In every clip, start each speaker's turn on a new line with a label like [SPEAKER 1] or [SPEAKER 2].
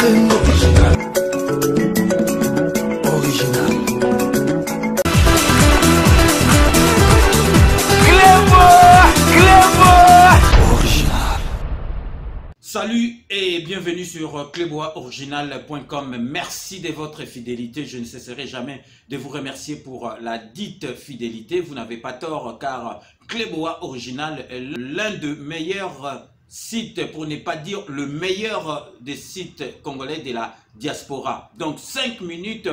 [SPEAKER 1] Original. Original.
[SPEAKER 2] Salut et bienvenue sur cleboisoriginal.com. Merci de votre fidélité. Je ne cesserai jamais de vous remercier pour la dite fidélité. Vous n'avez pas tort car Clébois Original est l'un des meilleurs sites, pour ne pas dire le meilleur des sites congolais de la diaspora. Donc 5 minutes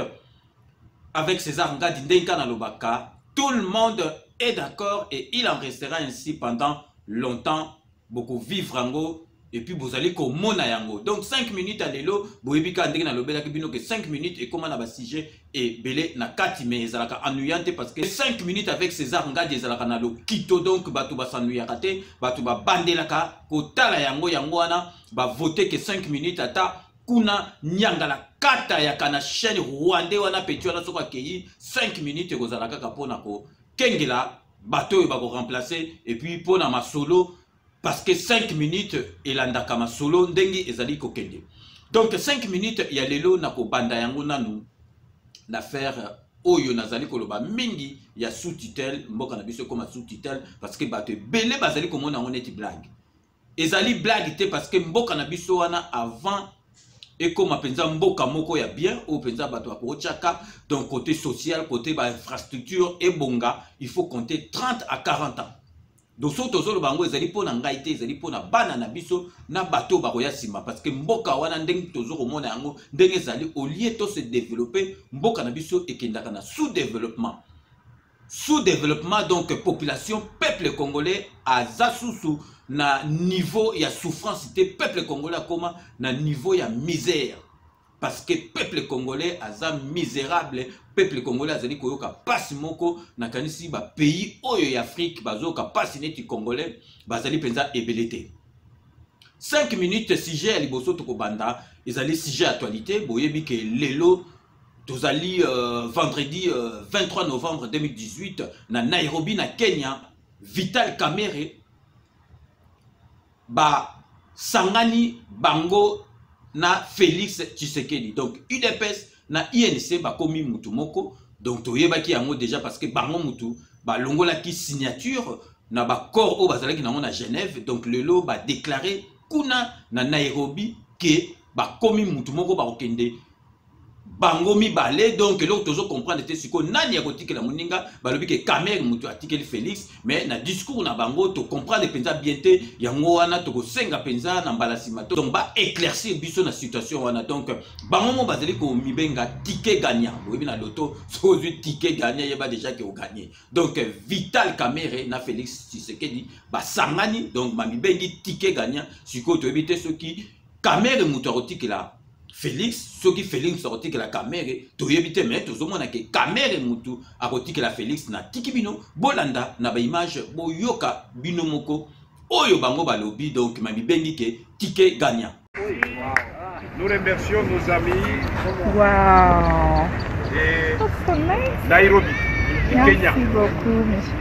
[SPEAKER 2] avec César Ngadi Ndenka Nalobaka. Tout le monde est d'accord et il en restera ainsi pendant longtemps. Beaucoup vivre en et puis vous allez comme mona yango. Donc 5 minutes à l'élo, boyebika ndenge na lobela kibino que 5 minutes et comment na ba sujet et belé na kati mais ezalaka ennuyante parce que 5 minutes avec César Ngadi ezalaka na lo kito donc batu ba s'ennuyer raté, batu ba bandelaka kotala yango yango wana ba voter que 5 minutes ata kuna nyangala kata ya kana chaîne rwandais wana petit wana soko akei 5 minutes ekozalaka kapona ko kengela bateau ba ko remplacer et puis pona ma solo. Parce que 5 minutes, il a kama solo, ndengi ezali kokende. Donc 5 minutes, il y a lelo na ko banda yango nanu l'affaire oyo nazali koloba mingi, il y a sous-titel, mboka na biso comme sous-titel parce que bato belé bazali komona on eti blague. Ezali blague te parce que mboka na biso wana avant et comme penza mboka moko ya bien ou penza bato ko chaka donc côté social, côté infrastructure et bonga, il faut compter 30 à 40 ans. Donc soto le bango ezali pona ngaite ezali pona bana na biso na bato bakoya sima parce que mboka wana ndenge tozoko mona yango ndenge ezali au lieu to se développer mboka na biso ekendaka na sous-développement. Sous-développement donc population peuple congolais à zasusu na niveau ya souffrance te peuple congolais comment na niveau ya misère. Parce que peuple congolais aza misérable, peuple congolais azali koyoka pasi moko na kanisi ba pays oyo ya Afrique bazoka pasi neti congolais bazali penza ebelete. 5 minutes sujet ya liboso toko banda ezali sujet actualité boyebi ke lelo tozali vendredi 23 novembre 2018 na Nairobi na Kenya. Vital Kamerhe ba sangani bango na Félix Tshisekedi. Donc UDPS na INC ba komi mutu moko. Donc toyeba ki yango déjà parce que bango mutu ba longola ki signature na ba corps o bazalaki nango na Genève. Donc lelo ba déclarer kuna na Nairobi que ba komi mutu moko ba okende bango mi balé. Donc là toujours comprendre te siko nani ya kotiki la moninga balobi ke Kamerhe mutu article Félix mais na discours na bango to comprendre penza bien te yango wana to ko senga penza na mbalasima donc ba éclaircir biso na situation wana. Donc bango mo bazali ko mibenga ticket gagnant boyebi na loto so du ticket gagnant yeba déjà que o gagner. Donc Vital Kamerhe na Félix Tshisekedi ba sangani donc ma mibengi ticket gagnant siko to ebite soki Kamerhe mutu arotiki la Félix, ceux qui Félix sorti que la Kamerhe, tu évite mais tout le monde a que Kamerhe mutu a roti que la Félix na tikibino bolanda na ba image boyoka binomoko oyo bango balobi donc mami bengi ke ticket gagnant.
[SPEAKER 3] Nous remercions nos amis de Nairobi, du Kenya.
[SPEAKER 4] Merci beaucoup, monsieur.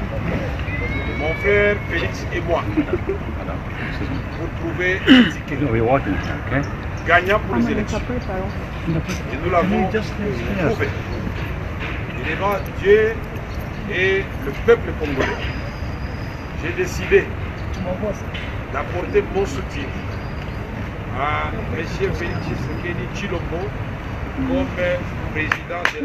[SPEAKER 3] Mon frère Félix et moi pour trouver un ticket gagnant pour les élections. Et nous l'avons trouvé. Et devant Dieu et le peuple congolais, j'ai décidé d'apporter mon soutien à M. Félix Tshisekedi Tshilombo comme président de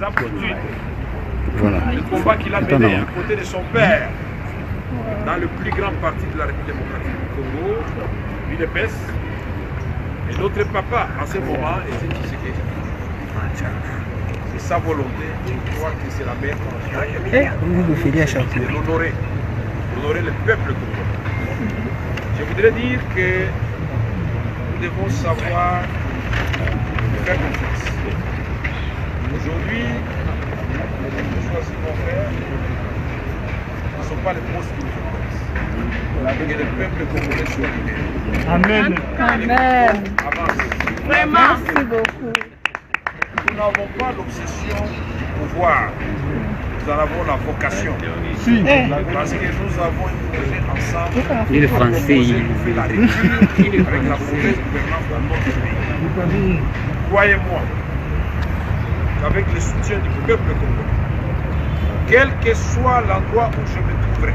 [SPEAKER 3] la aptitudes. Voilà. Le combat qu'il a mené à côté de son père dans le plus grand parti de la République démocratique du Congo, l'UDPS, et notre papa en ce moment était Tshisekedi. C'est sa volonté, je crois que c'est la meilleure de l'honorer, d'honorer le peuple congolais. Je voudrais dire que nous devons savoir faire confiance. Aujourd'hui, nous choisissons faire, ce ne sont pas les postes que nous faisons. Que le peuple congolais soit libéré.
[SPEAKER 4] Amen. Amen.
[SPEAKER 3] Avance.
[SPEAKER 4] Vraiment. Merci beaucoup.
[SPEAKER 3] Nous n'avons pas l'obsession du pouvoir. nous en avons la vocation.
[SPEAKER 1] Si.
[SPEAKER 3] Parce que nous avons un projet ensemble.
[SPEAKER 5] Il est français.
[SPEAKER 3] Pour faire la rupture avec la mauvaise gouvernance dans notre pays. Croyez-moi qu'avec le soutien du peuple congolais, quel que soit l'endroit où je me trouverai,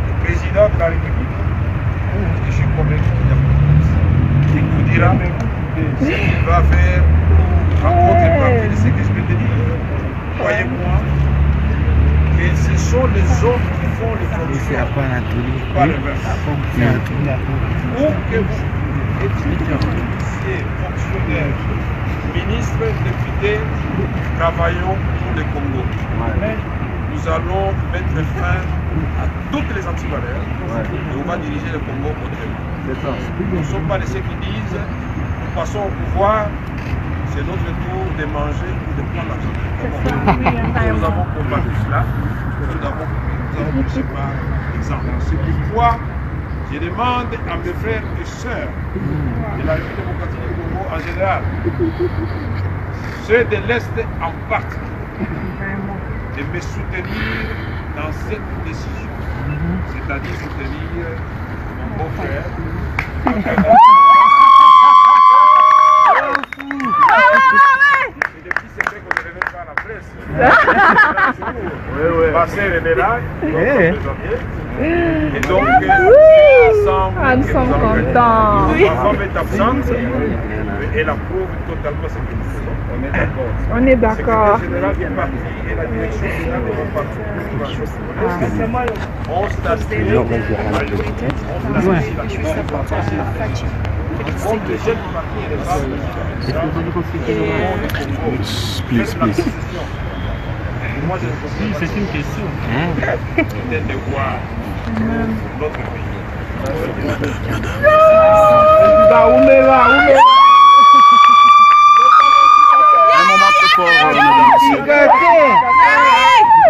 [SPEAKER 3] le président de la République, je suis convaincu qu'il y a beaucoup de il vous dira ce qu'il va faire en contrepartie de ce que je vais te dire. Croyez-moi que ce sont les hommes qui font les fonctions, pas le reste. Où que vous étudiants, policiers, fonctionnaires, ministres, députés, travaillons pour le Congo. Nous allons mettre fin à toutes les antivaleurs et on va diriger le Congo autrement. Nous ne sommes pas de ceux qui disent nous passons au pouvoir, c'est notre tour de manger ou de prendre l'argent. Nous avons combattu cela, nous avons poussé par exemple. C'est pourquoi je demande à mes frères et sœurs de la République démocratique du Congo en général, ceux de l'Est en particulier, de me soutenir dans cette décision, c'est-à-dire soutenir mon beau-frère. C'est des petits secrets qu'on ne révèle pas à la presse. Passer est là, et donc ensemble,
[SPEAKER 4] nous sommes contents.
[SPEAKER 3] ma femme est absente et elle approuve totalement ce que nous faisons. On est d'accord.
[SPEAKER 4] On est d'accord.
[SPEAKER 3] Le général du parti et la direction générale de mon parti. On s'assure les jeunes partis et les femmes.
[SPEAKER 1] Please.
[SPEAKER 3] Moi, c'est une question. Peut-être de voir notre pays.
[SPEAKER 1] Un moment très fort, mesdames et messieurs.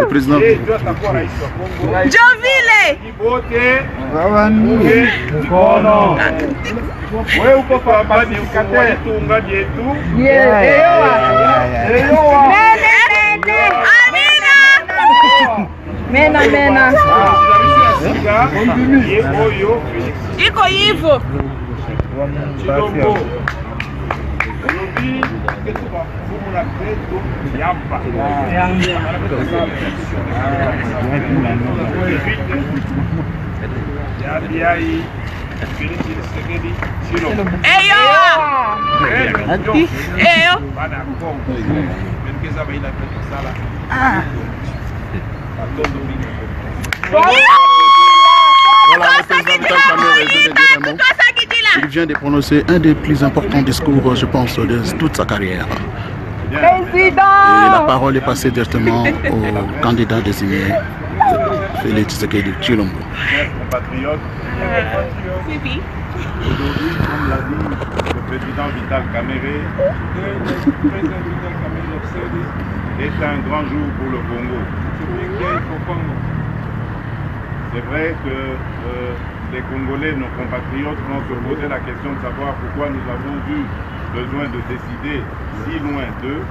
[SPEAKER 1] Le président.
[SPEAKER 4] Mena. Iko hivyo.
[SPEAKER 1] Voilà, le président Vital Kamerhe vient de dire un mot. Il vient de prononcer un des plus importants discours, je pense, de toute sa carrière. Et la parole est passée directement au candidat désigné, Félix Tshisekedi Tshilombo.
[SPEAKER 3] Compatriotes, aujourd'hui, comme l'a dit le président Vital Kamerhe, est un grand jour pour le Congo. C'est vrai que les Congolais, nos compatriotes, vont se poser la question de savoir pourquoi nous avons eu besoin de décider si loin d'eux.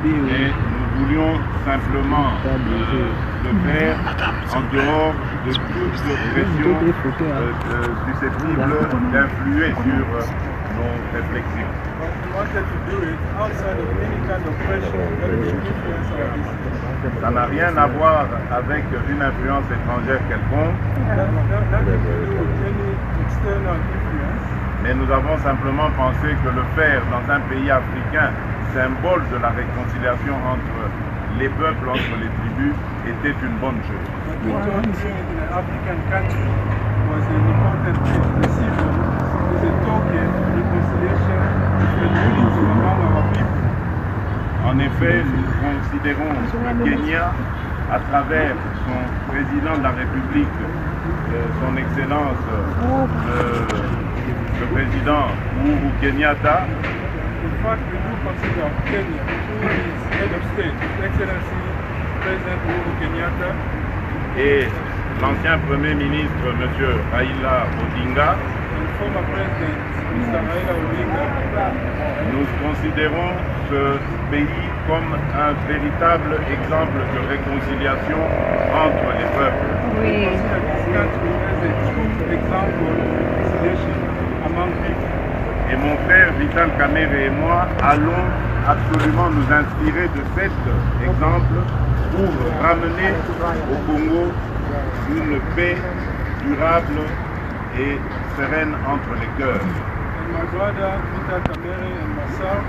[SPEAKER 3] Et nous voulions simplement le faire en dehors de toute pression susceptible d'influer sur nos réflexions. Ça n'a rien à voir avec une influence étrangère quelconque. Mais nous avons simplement pensé que le faire dans un pays africain, symbole de la réconciliation entre les peuples, entre les tribus, était une bonne chose. En effet, nous considérons le Kenya, à travers son président de la République, son Excellence, le président Uhuru Kenyatta, et
[SPEAKER 5] l'ancien Premier ministre, M. Raila Odinga, nous considérons ce pays comme un véritable exemple de réconciliation entre les peuples.
[SPEAKER 4] Oui.
[SPEAKER 5] Et mon frère Vital Kamerhe et moi allons absolument nous inspirer de cet exemple pour ramener au Congo une paix durable et sereine entre les cœurs.
[SPEAKER 6] My brother Vital Kamerhe and myself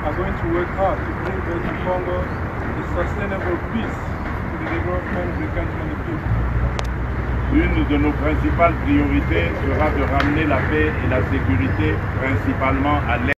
[SPEAKER 6] are going to work hard to bring back to Congo a sustainable peace to the development of the country and the people.
[SPEAKER 5] Une de nos principales priorités sera de ramener la paix et la sécurité principalement à l'est.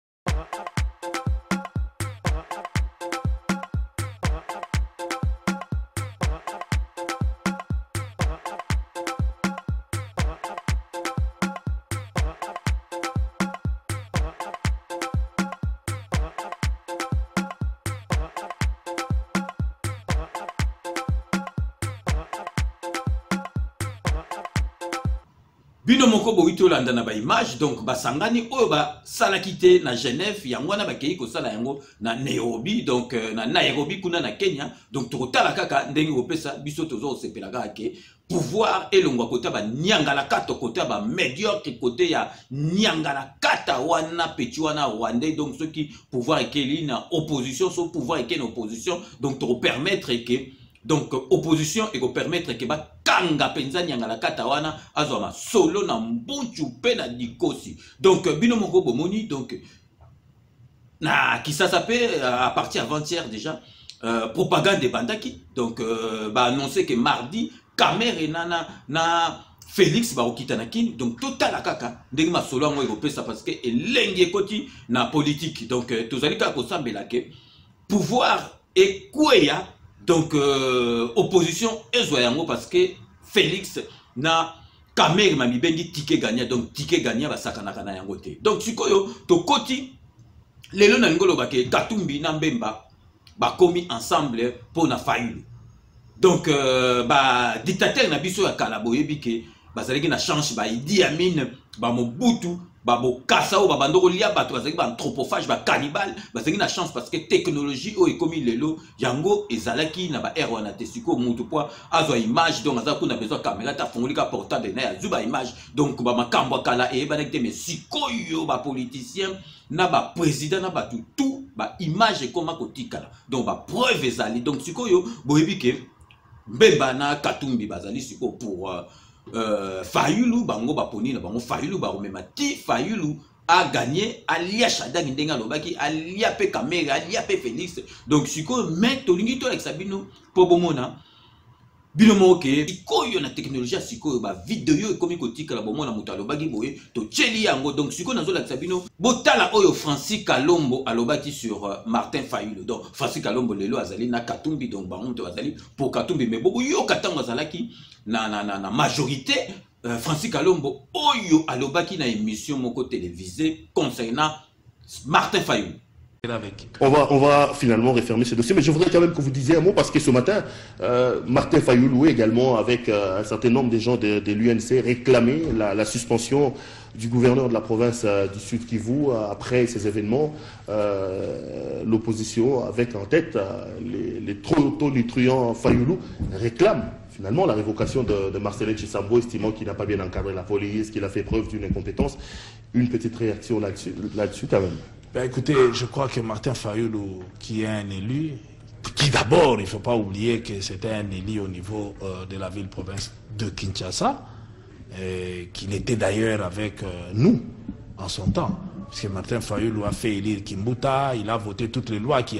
[SPEAKER 2] Bino moko boito landa na ba image donc basangani oyo ba salakite na Genève yango na bakei ko sala yango na Nairobi donc na Nairobi kuna na Kenya donc tokotala kaka ndenge opesa biso tozo sepelaka ke pouvoir elongwa kota ba nyangala kata kota ba médiocre côté ya nyangala kata wana petit wana rwandais donc ceux qui pouvoir ekeli na opposition so pouvoir ekeli na opposition donc to permettre que donc opposition et permettre que ba kanga penza nyangala kata wana azoma solo na mbunchu pe na dikosi donc bino moko bomoni donc na kisasa pe à partir avant-hier déjà propagande de bandaki donc ba annoncer que mardi Kamerhe na Félix Barokita na kini donc total kaka ndenge masolo ngo ekopesa parce que elenge koti na politique donc tozali ka ko sambela ke pouvoir ekweya donc opposition ezoyango parce que Félix na Kamerhe mamibengi ticket gagnant donc ticket gagnant basakana kana yango te donc sikoyo to koti lelo na ngolo bake Katumbi na Mbemba bakomi ensemble pour na Fayulu donc ba dictateur na biso ya kala boyebi ke bazalaki na chance ba Idi Amin ba Mobutu ba bokasa o ba bandoko lia bato bazalaki ba anthropophage ba cannibale bazalaki na chance parce que technologie o ekomi lelo yango ezalaki na ba ère wana te siko mutu po azwa image donc aza kuna besoin caméra ta fongolika portable na ya zuba image donc ba makambo kala e ba nekte mais sikoyo ba politicien na ba président na ba tout ba image koma kotikala donc ba preuve ezali donc sikoyo boyebi ke Mbemba na Katumbi bazali siko pour Fayulu bango baponi na bango Fayulu baromema ti Fayulu a gagné alia Shaddai ndenga lobaki alia pe Kamerhe alia pe Félix donc siko mais tolingi to avec Sabino po bomona bino moke sikoyo na technologie sikoyo ba vidéo ekomi kotika la bomona mutu alobaki boye to tcheli yango donc siko nazo la Sabino botala oyo Francis Kalombo alobaki sur Martin Fayulu donc Francis Kalombo lelo azali na Katumbi donc bango to azali pour Katumbi mais bobo yo katango azalaki na majorité Francis Kalombo oyo alobaki na émission moko télévisée concernant Martin Fayulu.
[SPEAKER 7] On va finalement refermer ce dossier, mais je voudrais quand même que vous disiez un mot parce que ce matin, Martin Fayulu également avec un certain nombre de gens de l'UNC réclamaient la suspension du gouverneur de la province du Sud Kivu après ces événements. L'opposition avec en tête les tonitruants Fayulu réclame finalement la révocation de Marcellin Chisambo, estimant qu'il n'a pas bien encadré la police, qu'il a fait preuve d'une incompétence. Une petite réaction là-dessus quand même.
[SPEAKER 8] Ben écoutez, je crois que Martin Fayulu, qui est un élu, qui d'abord, il ne faut pas oublier que c'était un élu au niveau de la ville-province de Kinshasa, qu'il était d'ailleurs avec nous en son temps. Parce que Martin Fayulu a fait élire Kimbuta, il a voté toutes les lois qui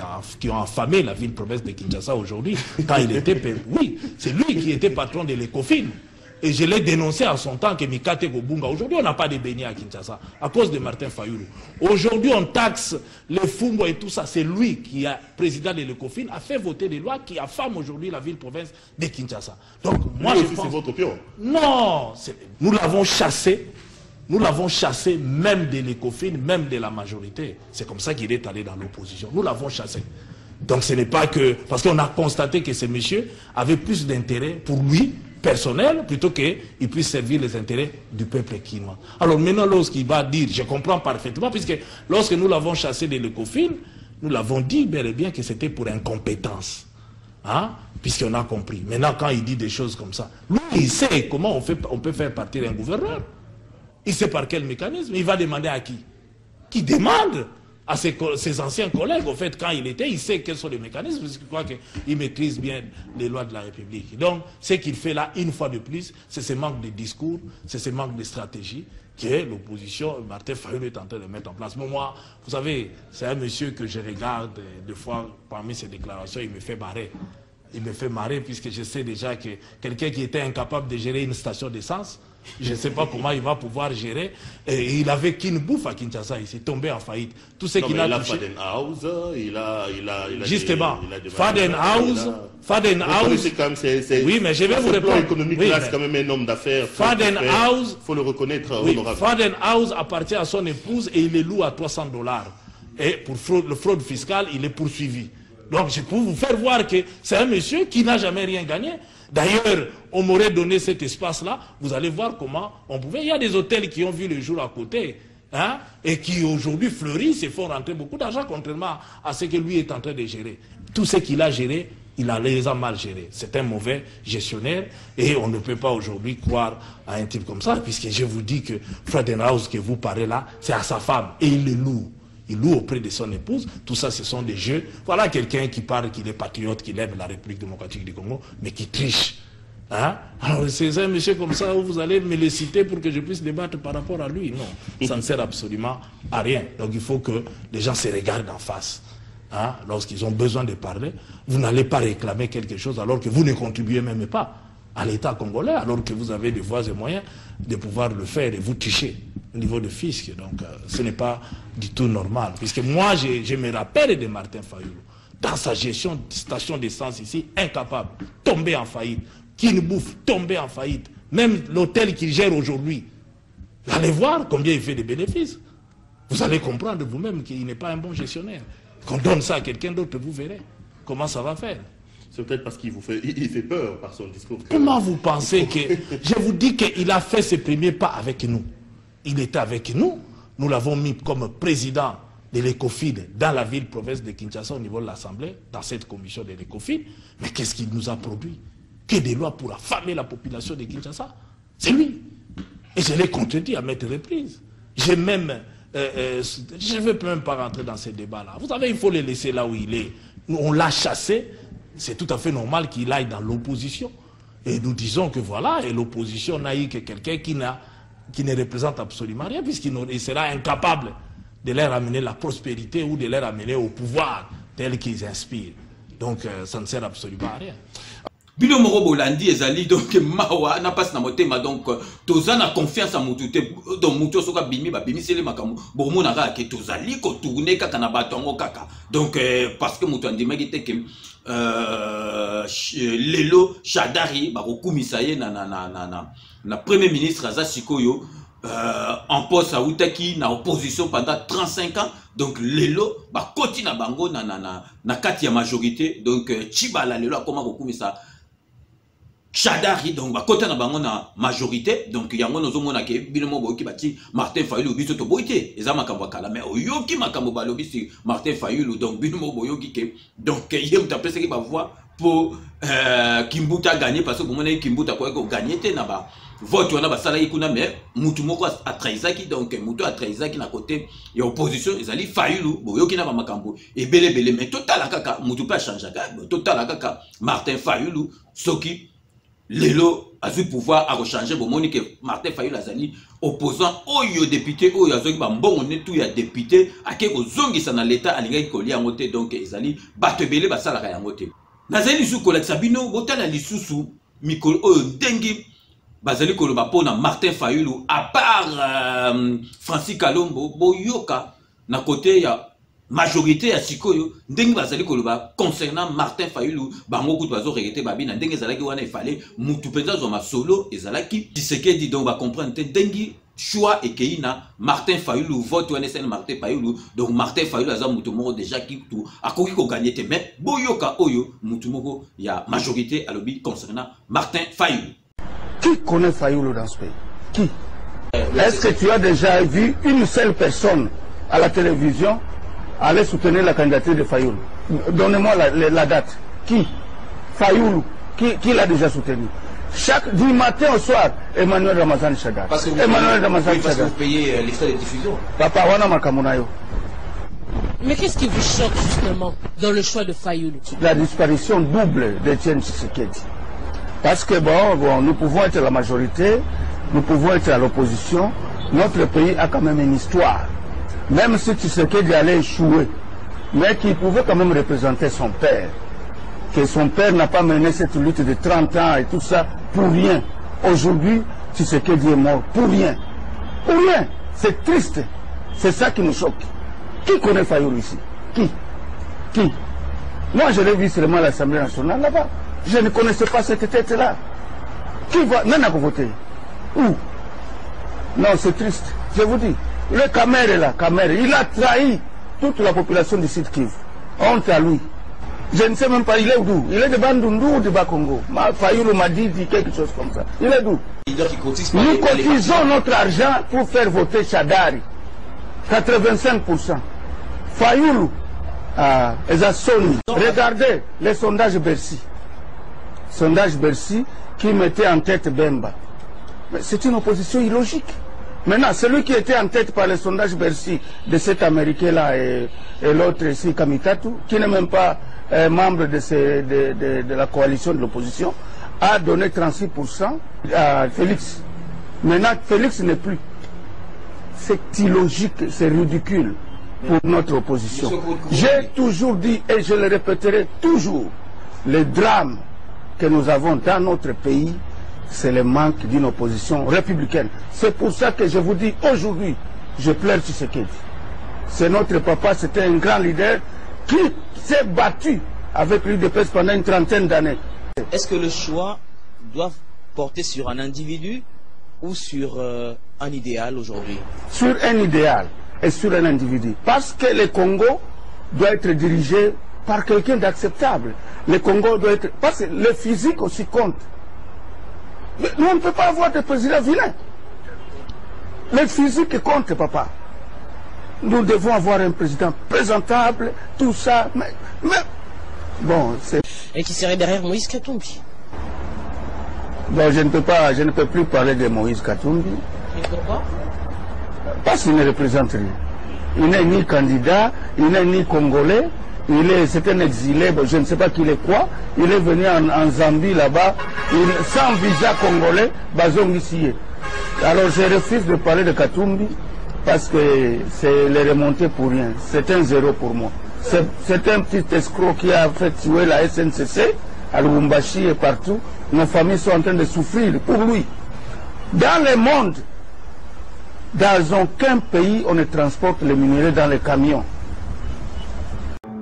[SPEAKER 8] ont affamé la ville-province de Kinshasa aujourd'hui. Quand il était... Oui, c'est lui qui était patron de l'ECOFIN. Et je l'ai dénoncé en son temps que Mikate Gobunga. Aujourd'hui, on n'a pas de beignets à Kinshasa à cause de Martin Fayulu. Aujourd'hui, on taxe les Fumbo et tout ça. C'est lui qui est président de l'ECOFIN, a fait voter des lois qui affament aujourd'hui la ville-province de Kinshasa. Donc, moi, je pense...
[SPEAKER 7] C'est votre pion.
[SPEAKER 8] Non, nous l'avons chassé. Nous l'avons chassé même de l'ECOFIN, même de la majorité. C'est comme ça qu'il est allé dans l'opposition. Nous l'avons chassé. Donc ce n'est pas que... Parce qu'on a constaté que ce monsieur avait plus d'intérêt pour lui personnel plutôt qu'il puisse servir les intérêts du peuple quinois. Alors maintenant, lorsqu'il va dire, je comprends parfaitement, puisque lorsque nous l'avons chassé de l'ECOFIN, nous l'avons dit bel et bien que c'était pour incompétence. Hein? Puisqu'on a compris. Maintenant, quand il dit des choses comme ça, lui, il sait comment on peut faire partir un gouverneur. Il sait par quel mécanisme. Il va demander à qui? Qui demande à ses anciens collègues, au fait, quand il était, il sait quels sont les mécanismes, parce que je crois qu'il maîtrise bien les lois de la République. Donc, ce qu'il fait là, une fois de plus, c'est ce manque de discours, c'est ce manque de stratégie que l'opposition, Martin Fayulu est en train de mettre en place. Mais moi, vous savez, c'est un monsieur que je regarde, des fois, parmi ses déclarations, il me fait marrer. Il me fait marrer puisque je sais déjà que quelqu'un qui était incapable de gérer une station d'essence, je ne sais pas comment il va pouvoir gérer. Et il avait qu'une bouffe à Kinshasa, il s'est tombé en faillite. Tout ce qu'il a touché.
[SPEAKER 7] Faden House, il a
[SPEAKER 8] justement, Faden House. Oui, mais je vais vous répondre.
[SPEAKER 7] Économique, oui, là, c'est quand même un homme d'affaires.
[SPEAKER 8] Faden House,
[SPEAKER 7] faut le reconnaître,
[SPEAKER 8] oui,
[SPEAKER 7] honorable.
[SPEAKER 8] Faden House appartient à son épouse et il est loué à $300. Et pour le fraude fiscale, il est poursuivi. Donc, je peux vous faire voir que c'est un monsieur qui n'a jamais rien gagné. D'ailleurs, on m'aurait donné cet espace-là. Vous allez voir comment on pouvait. Il y a des hôtels qui ont vu le jour à côté, hein, et qui aujourd'hui fleurissent et font rentrer beaucoup d'argent, contrairement à ce que lui est en train de gérer. Tout ce qu'il a géré, il les a mal gérés. C'est un mauvais gestionnaire et on ne peut pas aujourd'hui croire à un type comme ça, puisque je vous dis que Friedenhaus que vous parlez là, c'est à sa femme et il le loue. Il loue auprès de son épouse. Tout ça, ce sont des jeux. Voilà quelqu'un qui parle qu'il est patriote, qu'il aime la République démocratique du Congo, mais qui triche. Hein? Alors, c'est un monsieur comme ça où vous allez me le citer pour que je puisse débattre par rapport à lui. Non, ça ne sert absolument à rien. Donc, il faut que les gens se regardent en face. Hein? Lorsqu'ils ont besoin de parler, vous n'allez pas réclamer quelque chose alors que vous ne contribuez même pas à l'État congolais, alors que vous avez des voies et moyens de pouvoir le faire et vous toucher au niveau de fisc. Donc, ce n'est pas du tout normal. Puisque moi, je me rappelle de Martin Fayulu, dans sa gestion de station d'essence ici, incapable, tombé en faillite, qui ne bouffe, tombé en faillite. Même l'hôtel qu'il gère aujourd'hui, vous allez voir combien il fait de bénéfices. Vous allez comprendre vous-même qu'il n'est pas un bon gestionnaire. Qu'on donne ça à quelqu'un d'autre, vous verrez comment ça va faire.
[SPEAKER 7] C'est peut-être parce qu'il il fait peur par son discours.
[SPEAKER 8] Comment vous pensez que... Je vous dis qu'il a fait ses premiers pas avec nous. Il était avec nous. Nous l'avons mis comme président de l'ECOFIN dans la ville-province de Kinshasa au niveau de l'Assemblée, dans cette commission de l'ECOFIN. Mais qu'est-ce qu'il nous a produit? Que des lois pour affamer la population de Kinshasa? C'est lui. Et je l'ai contredit à maintes reprises. J'ai même... je ne veux même pas rentrer dans ces débats-là. Vous savez, il faut le laisser là où il est. On l'a chassé. C'est tout à fait normal qu'il aille dans l'opposition. Et nous disons que voilà, et l'opposition n'a eu que quelqu'un qui ne représente absolument rien, puisqu'il sera incapable de leur amener la prospérité ou de leur amener au pouvoir tel qu'ils inspirent. Donc ça ne sert absolument à rien.
[SPEAKER 2] Bino moro bolandi ezali donc mawa na passe na motema donc tozana confiance à mututé donc muto soka bimi ba bimi sele makamu bomo na ka ke tozali ko tourner kaka na batongo kaka donc parce que muto andimaki te ke lelo Shadari ba kokumisa ye na premier ministre aza sikoyo en poste à Outaki na opposition pendant 35 ans donc lelo ba koti na bango na kati ya majorité donc Chibala lelo akoma kokumisa Shadari donc ba kota na bango na majorité donc yango nozomona ke binomo boki bati Martin Fayulu biso to boité eza makambo kala mais oyoki makambo balobi si Martin Fayulu donc binomo boyoki ke donc yem tapese ki ba voix pour Kimbuta gagner parce que vous monnaie Kimbuta quoi ko gagner te na ba vote wana ba sala ikuna mais mutu moko a trahisaki donc mutu a trahisaki na côté et opposition ezali Fayulu boyoki na ba makambo et belé mais total kaka mutu pas changer total kaka Martin Fayulu soki lelo azu pouvoir à rechanger bon monique Martin Fayulu azali opposant oyo député oyo azoki ba mbongo ne tout ya député akeko zongisa na l'état alinga kolia ngote donc ezali batebele basala ka yangote nazali su koleksa bino botala lisusu mikolo oyo ndengi bazali koloba pona Martin Fayulu à part Francis Kalombo boyoka na côté ya majorité ya sikoyo ndenge bazali koloba concernant Martin Fayulu bango kutu bazo regretter babina ndenge ezalaki wana ifale mutu penza zo masolo ezalaki Tshisekedi donc ba comprendre te ndenge choix ekeina Martin Fayulu vote wana sen Martin Fayulu donc Martin Fayulu aza mutu moko déjà ki tu akoki ko gagner te mais boyoka oyo mutu moko ya majorité alobi concernant Martin Fayulu.
[SPEAKER 9] Qui connaît Fayoulou dans ce pays? Qui? Est-ce que tu as déjà vu une seule personne à la télévision aller soutenir la candidature de Fayoulou? Donnez-moi la date. Qui? Fayoulou. Qui l'a déjà soutenu? Du matin au soir, Emmanuel Ramazan Chadar.
[SPEAKER 10] Parce que vous payez les frais de diffusion.
[SPEAKER 9] Papa, wana makamunayo.
[SPEAKER 11] Mais qu'est-ce qui vous choque justement dans le choix de Fayoulou?
[SPEAKER 9] La disparition double d'Etienne Tshisekedi. Parce que bon, nous pouvons être la majorité, nous pouvons être à l'opposition, notre pays a quand même une histoire. Même si Tshisekedi allait échouer, mais qu'il pouvait quand même représenter son père. Que son père n'a pas mené cette lutte de 30 ans et tout ça pour rien. Aujourd'hui, Tshisekedi est mort pour rien. Pour rien. C'est triste. C'est ça qui nous choque. Qui connaît Fayoulou ici? Qui? Moi, je l'ai vu seulement à l'Assemblée nationale là-bas. Je ne connaissais pas cette tête-là. Qui va? N'en a pas voté. Où? Non, c'est triste. Je vous dis. Le Kamer est là. Kamer, il a trahi toute la population du Sud Kivu. Honte à lui. Je ne sais même pas, il est d'où? Il est de Bandundu ou de Bakongo? Fayoulou m'a dit quelque chose comme ça. Il est d'où? Nous cotisons notre argent pour faire voter Chadari. 85%. Fayoulou, Ezasoni. Regardez les sondages Bercy. Sondage Bercy qui mettait en tête Bemba. Mais c'est une opposition illogique. Maintenant, celui qui était en tête par les sondages Bercy de cet Américain-là et l'autre ici, Kamitatu, qui n'est même pas membre de la coalition de l'opposition, a donné 36% à Félix. Maintenant, Félix n'est plus. C'est illogique, c'est ridicule pour notre opposition. J'ai toujours dit, et je le répéterai toujours, le drame que nous avons dans notre pays, c'est le manque d'une opposition républicaine. C'est pour ça que je vous dis aujourd'hui, je pleure Tshisekedi. C'est notre papa, c'était un grand leader qui s'est battu avec l'UDPS pendant une trentaine d'années.
[SPEAKER 10] Est-ce que le choix doit porter sur un individu ou sur un idéal aujourd'hui?
[SPEAKER 9] Sur un idéal et sur un individu. Parce que le Congo doit être dirigé par quelqu'un d'acceptable. Le Congo doit être... Parce que le physique aussi compte. Mais nous, on ne peut pas avoir de président vilain. Le physique compte, papa. Nous devons avoir un président présentable, tout ça. Mais bon, c'est...
[SPEAKER 11] Et qui serait derrière Moïse Katumbi?
[SPEAKER 9] Bon, je ne peux plus parler de Moïse Katumbi.
[SPEAKER 11] Et pourquoi?
[SPEAKER 9] Parce qu'il ne représente rien. Il n'est ni candidat, il n'est ni congolais. C'est un exilé, je ne sais pas qu'il est quoi. Il est venu en Zambie là-bas, sans visa congolais, Bazong ici. Alors je refuse de parler de Katumbi parce que c'est les remontées pour rien. C'est un zéro pour moi. C'est un petit escroc qui a fait tuer la SNCC à Lubumbashi et partout. Nos familles sont en train de souffrir pour lui. Dans le monde, dans aucun pays, on ne transporte les minéraux dans les camions.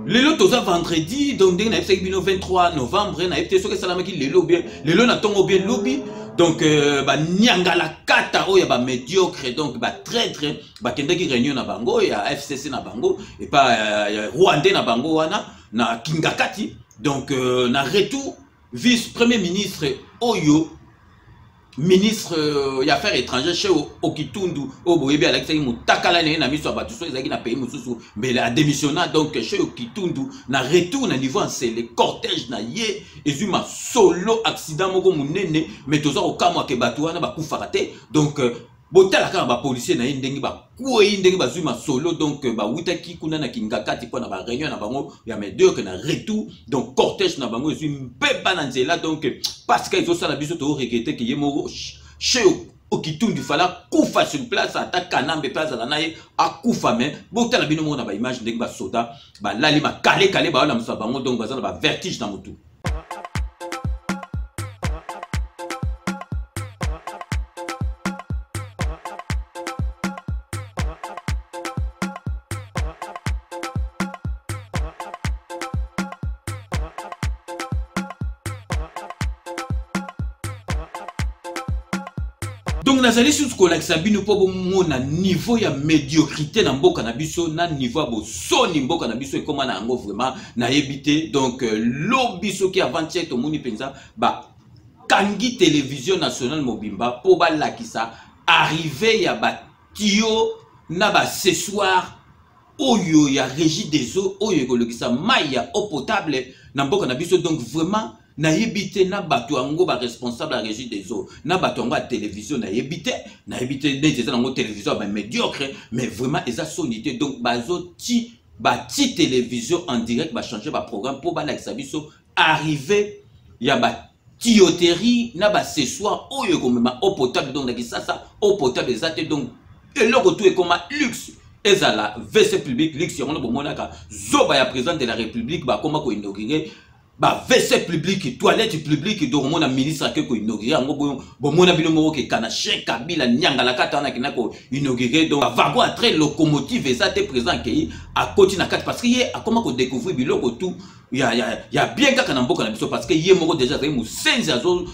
[SPEAKER 2] Lelo toza vendredi, donc dès le 23 novembre, na été sûr que salamaki lelo bien, lelo na tongo bien lobby, donc ba nyanga la kata oya ba médiocre, donc ba très kende ki réunion na bango ya FCC na bango et pas Rwandais na bango wana na Kingakati, donc na retour vice-premier ministre Oyo ministre des Affaires étrangères chez Okitundu Oboyebi Alexei Mutakala na miso abatuso ezaki na pays mususu mais la démissionna donc chez Okitundu na retour na niveau c'est le cortège na ye ezuma solo accident moko munene mais toza okamwa ke batu wana bakufaka te donc botala kaka ba policier na ndenge ba kuyi ndenge bazuma solo donc ba witaki kuna na Kingakati pona ba réunion na bango ya médiocre que na retour donc cortège na bango ezuma pepa na nzela donc parce que ils ont ça la biso to regretter que yemo chez Okitundu fala kufa sur place attaque kanambe place la naye akufa mais botala bino mona ba image ndenge ba soda ba lali ma kale ba la musa bango donc bazana ba vertige na mutu. Donc nazali sous kolakisa bino po bomona niveau ya médiocrité na mboka na biso na niveau bo soni mboka na biso ekoma na yango vraiment na yebité donc lo biso ki avant-hier to moni penza ba Kangi Télévision Nationale Mobimba pour balakisa arrivé ya batio na ba ce soir oyo ya régie des eaux oyo kolokisa maya eau potable na mboka na biso. Donc vraiment na yebite na bato ango ba responsable la régie des eaux na bato ango à télévision na yebite nete za nango télévision ba médiocre mais vraiment eza sonité. Donc bazo ti bati télévision en direct ba changer ba programme pour balakisa biso arrivé ya ba tuyauterie na ba ce soir oyo komema eau potable. Donc nakisa ça eau potable ezate donc eloko tout est comme luxe ezala WC public luxe yango bomonaka zoba ya président de la république ba koma ko inaugurer ba WC public toilette publique donc mona ministre ke ko inaugurer yango bomona bino moko ke kana Cheikh Kabila nyangala kata na kinako inaugurer donc wagon à train locomotive ezate présent ke à côté na kati parce que yé a koma ko découvrir biloko tout ya bien kaka na mboka na biso parce que yé moko déjà za mu senza zo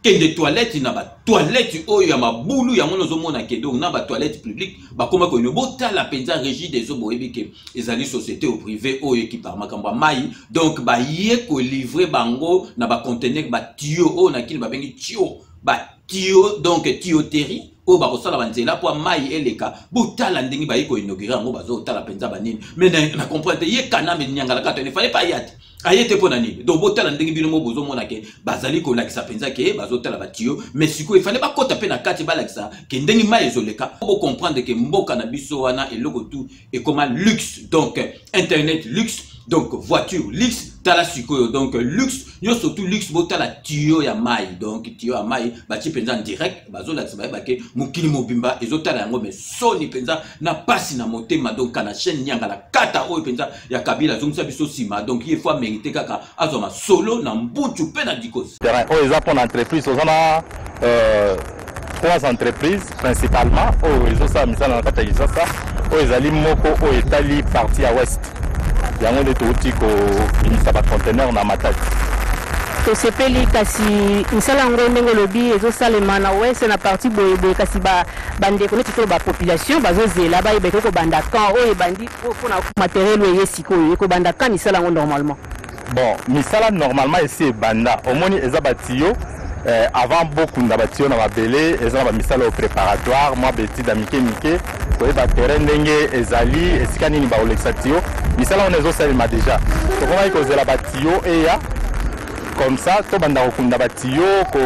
[SPEAKER 2] des toilettes na ba toilette oyo ya mabulu ya mono zo mona ke donc na ba toilette publique ba koma ko no bota la penza régie des eaux boyebike ezali société au privé oyo qui par makamba mai donc ba yé ko livrer bango na ba conteneur ba tuyau o na kini ba bengi tuyau ba tuyau donc tuyauterie o ba kosala banzela po mai eleka botala ndingi ba yiko inaugurer ngo bazo tala penza banini mais na comprendre ye kana me nyangala kato ne fallait pas yati ayete pona nini donc botala ndingi bino mo bozo mona ke bazali ko lakisa penza ke bazo tala ba tuyau mais siko il fallait pas kota pe na kati ba lakisa ke ndingi mai ezoleka pour comprendre que mboka na biso wana eloko tout et comme luxe donc internet luxe donc voiture luxe tala siko donc luxe yo surtout luxe botala tuyau ya mai donc tuyau ya mai ba ti penza en direct bazo lakisa ba ke mukili mobimba ezotala yango mais soni penza na pasi na motema donc kana chaîne nyangala kata oyo penza ya Kabila zongisa biso sima donc il faut mériter kaka azoma solo na mbutu pe na dikos
[SPEAKER 12] terrain o eza pour entreprise ozana 3 entreprises principalement o ezosala misala na kata Kisasa o ezali moko o etali partie à ouest yango nde touti ko binisa ba conteneur na Matadi
[SPEAKER 13] tosepeli kasi misala yango ndenge lobi ezosalema na ouest na partie boyeboye kasi bandeko neti to bapopulation bazozela bayeba ko banda kan oyo ebandi mpona matériel oyo esikoyo ekobanda kan misala yango normalement
[SPEAKER 12] bon misala normalement esi ebanda omoni eza batiyo avant beaucoup na batio na mabele eza ba misala au préparatoire moi beti da mike koyeba terrain ndenge ezali esika nini ba olekisa tio misala on ezosalema déjà to koma ikozela batio eya comme ça to banda kokunda batio ko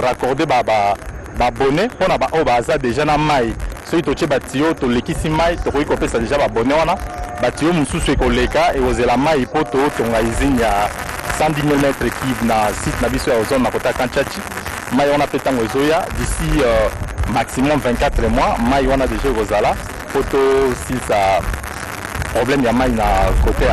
[SPEAKER 12] raccorder ba bonnet pona ba o baza déjà na mai soki totie batio to lekisi mai to koyi kopesa déjà ba bonnet wana batio mususu ekoleka e ozela mai po to tonga izini ya 110 000 mètres cubes na site na biso ya zone na kota Kanchachi mai wana pe tango ezoya d'ici maximum 24 mois mai wana déjà kozala photo si ça problème ya mai na côté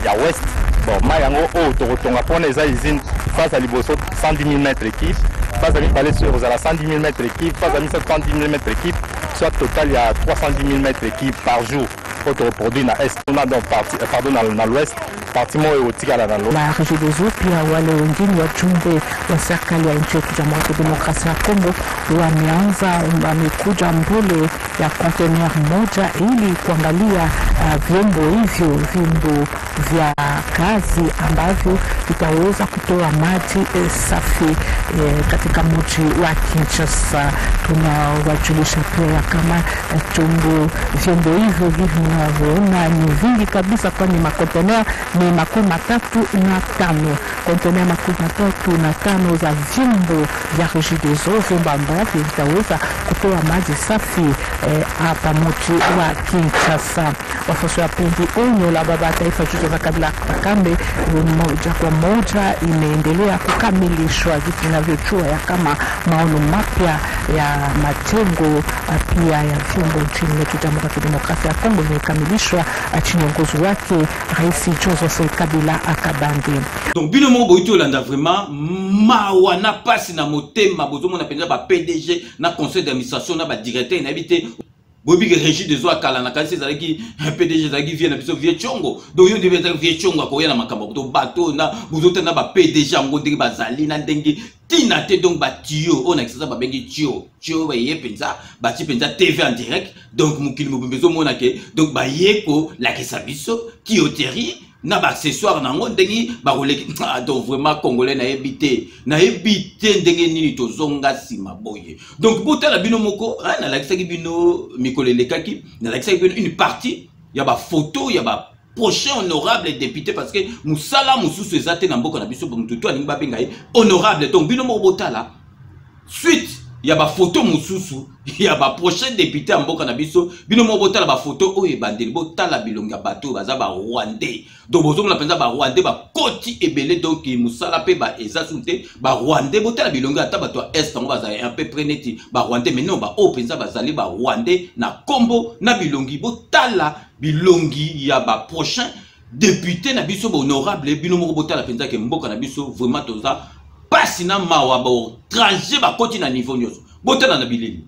[SPEAKER 12] ya ouest bon mai yango o to kotonga pona eza usine face à liboso 110 000 mètres cubes face à mibale sur kozala 110 000 mètres cubes face à 110 000 mètres cubes soit total il y a 310 000 mètres cubes par jour pour te reproduire na est on a donc parti pardon na l'ouest parti moyo otikala na lo
[SPEAKER 14] la régie des eaux pia wale wengine wajumbe wa serikali ya nchi ya Jamhuri ya Demokrasia ya Kongo wamekuja mbele ya container moja ili kuangalia vyombo vya kazi ambavyo vitaweza kutoa maji safi katika mji wa Kinshasa. Tunawajulisha pia kama vyombo hivyo vinavyoona ni vingi kabisa, kwani makontener ni 35 kontener 35 za vyombo vya Régie des Eaux, vyombo ambavyo vitaweza kutoa maji safi hapa mji wa Kinshasa. Wafuasi wa pendi onyo la baba taifa Joseph Kabila Kakambe moja kwa moja imeendelea kukamilishwa vitu vinavyochua ya kama maono mapya ya majengo pia ya vyombo nchini ya Jamhuri ya Demokrasia ya Kongo vimekamilishwa chini ya uongozi wake Rais Joseph Kabila Kakambe.
[SPEAKER 2] Donc bino mo boito landa vraiment mawana pasi na motema bozomo na penza ba PDG na conseil d'administration na ba directeur na habité bobi que Régie des Eaux akala na kasi zalaki PDG zalaki vient na biso vie chongo donc yo devait vie chongo ko yana makambo to bateau na bozota na ba PDG ngo ndenge bazali na ndenge tina te donc ba tio on a ça ba bengi tio ba ye penza ba ti penza TV en direct donc mukili mobimbezo monake donc ba yeko la kesa biso tuyauterie na ba accessoire nango ndengi ba koleki donc vraiment congolais na ebité ndenge nini tozonga sima boye donc botala bino moko na lakisaki bino mikolelekaki na lakisaki bino une partie ya ba photo ya ba prochain honorable député parce que musala mususu ezate na mboka na biso mututu alingi ba benga honorable donc bino moko botala suite ya ba photo mususu ya ba prochain député mboka na biso bino mo botala ba photo oyo bandeli botala bilonga bato baza ba rwandais donc bozo na penza ba rwandais ba koti ebele donc musala pe ba ezasunte ba rwandais botala bilonga ata bato est ngo baza un peu preneti ba rwandais mais non ba o penza bazali ba rwandais na kombo na bilongi botala bilongi ya ba prochain député na biso honorable bino mo botala penza ke mboka na biso vraiment toza pas na mawa ba tranger ba koti na niveau nyoso botala na bileli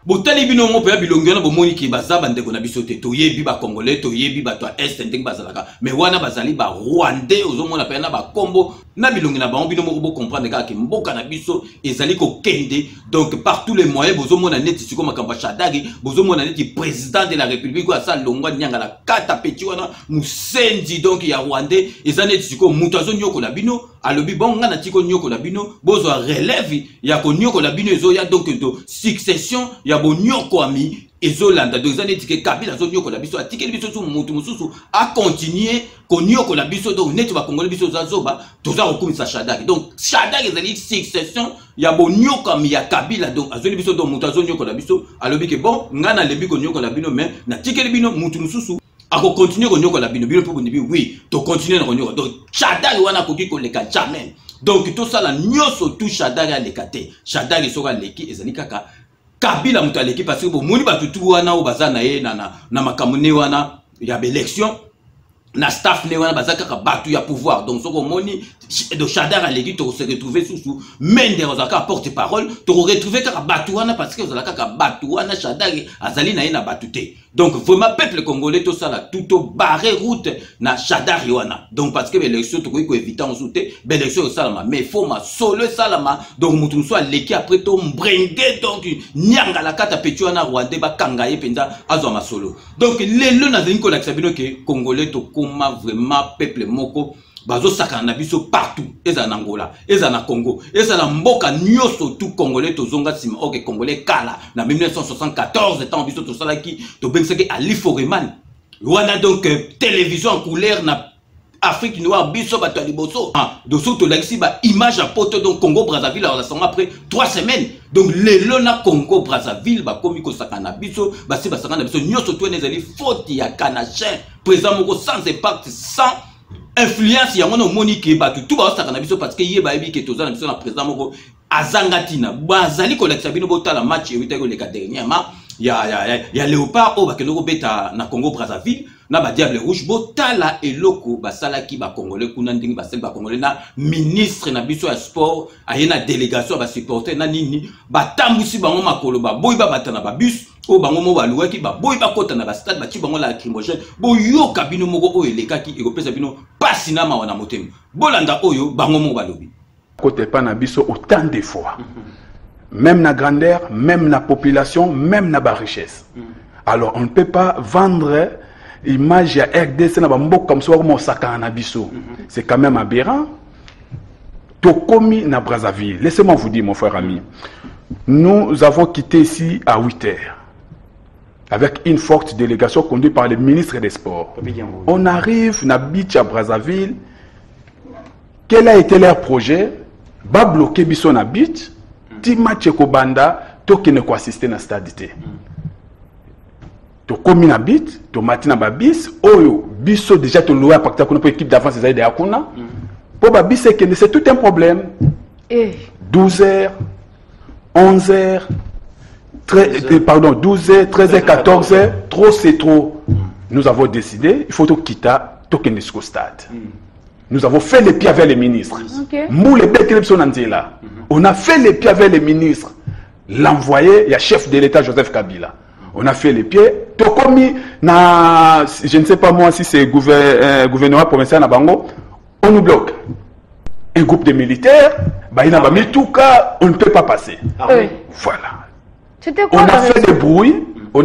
[SPEAKER 2] botali bino mo pe bilongi na bomoni ki bazaba ndeko na biso te toyebi ba congolais toyebi ba to est ndenge bazalaka mais wana bazali ba rwandais ozomona pe na ba kombo na bilongi na ba bino mo bo comprendre ka ki mboka na biso ezali ko kende donc par tous les moyens bozomona neti siko makamba Shadari bozomona neti président de la république ko asa longwa nyanga la kata peti wana musendi donc ya rwandais ezane siko mutazo nyoko na bino alobi bonga na tiko nyoko na bino bozo relève ya ko nyoko na bino ezo ya donc de succession ya bonyoko ami ezolanda donc ezane tike Kabila zo nyoko na biso atike biso su mutu mususu a continuer ko nyoko na biso donc neti ba congolais biso za zoba toza kokumisa Shadari donc Shadari ezali succession ya bonyoko ami ya Kabila donc azoli biso donc mutu zo nyoko na biso alobi ke bon ngana lebi ko nyoko na bino mais na tike bino mutu mususu ako continuer ko nyoko la bino bino po bondibi oui to continuer na ko nyoko donc Shadari wana ko ki ko leka jamais donc to sala nyoso tout Shadari a lekate Shadari soka leki ezali kaka Kabila mutu aleki parce que bo moni batutu wana o bazana ye na makamune wana ya élection na staff ne wana bazaka ka batu ya pouvoir donc soko moni de Shadari aleki to se retrouver sous mende ozaka porte-parole to retrouver ka batu wana parce que ozaka ka batu wana Shadari azali na ye na batute donc vraiment peuple congolais to sala tout barrer route na Shadari wana donc parce que l'élection to ko éviter en souté l'élection salama mais faut ma solo salama donc mutu so aleki après to mbrengue donc nyanga la kata petu wana rwandais ba kangaye penza azwa ma solo donc lelo na zini ko la sabino ke congolais to koma vraiment peuple moko bazo sakana na biso partout eza na Angola eza na Congo eza na mboka nyoso tout congolais to zonga sima ok congolais kala na 1974 temps biso to salaki to benseke Ali Foreman wana donc télévision en couleur na Afrique noire biso bato liboso donc surtout là ici ba image à poto donc Congo Brazzaville alors ça après 3 semaines donc lelo na Congo Brazzaville ba komi ko sakana biso ba si ba sakana biso nyoso to nezali faute ya kanachin président moko sans impact sans influence ya ngono monique batu tout ba sakana biso parce que yeba yebi ke tozana biso na président moko azangatina bazali kolekisa bino botala match evita ko leka dernièrement ya Léopard o bakelo beta na Congo Brazzaville na ba Diable Rouge botala eloko basalaki ba congolais kuna ndingi basali ba congolais na ministre na biso ya sport ayena délégation ba supporter na nini batambusi bango makolo ba boyi ba batana ba bus o bango mo baluaki ba boyi ba kota na ba stade ba ti bango la lacrymogène boyoka bino moko oyo elekaki ekopesa bino pasi na mawana motema bolanda oyo bango mo balobi
[SPEAKER 15] côté pa na biso autant de fois même na grandeur même na population même na ba richesse alors on ne peut pas vendre image à RDC na ba mboka comme ça comme sakana na biso c'est quand même aberrant Tokomi na Brazzaville laissez-moi vous dire mon frère ami nous avons quitté ici à 8h avec une forte délégation conduite par le ministre des Sports. On arrive na beach à Brazzaville. Quel a été leur projet? Ba bloquer biso na beach, ti match ko banda to ki ne ko assister na stade té. To komi na beach, to matina ba bis, oyo biso déjà to louer pacta ko pour équipe d'avance zaide akuna. Po ba bis c'est tout un problème. 12h, 11h, 12h, 13h, 14h, trop c'est trop. Nous avons décidé, il faut tout quitter, tout qu'il au stade. Nous avons fait les pieds avec les ministres. On a fait les pieds avec les ministres. L'envoyé, il y a chef de l'État Joseph Kabila. On a fait les pieds. Tokomi, je ne sais pas moi si c'est gouvernement provincial na Bango, on nous bloque. Un groupe de militaires, on ne peut pas passer. Voilà. On a